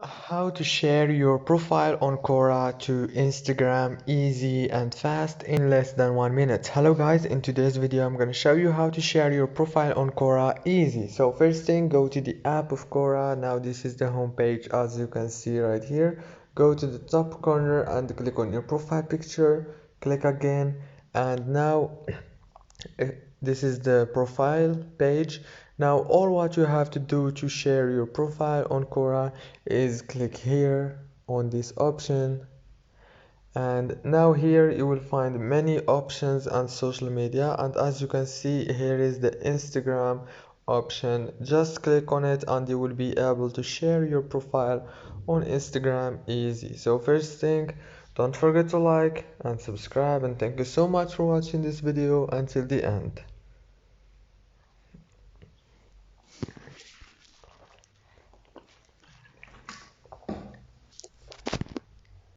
How to share your profile on Quora to Instagram easy and fast in less than 1 minute. Hello guys, in today's video I'm going to show you how to share your profile on Quora easy. So first thing, go to the app of Quora. Now this is the home page, as you can see right here. Go to the top corner and click on your profile picture, click again, and now this is the profile page. Now all what you have to do to share your profile on Quora is click here on this option, and now here you will find many options on social media, and as you can see here is the Instagram option. Just click on it and you will be able to share your profile on Instagram easy. So first thing, don't forget to like and subscribe, and thank you so much for watching this video until the end.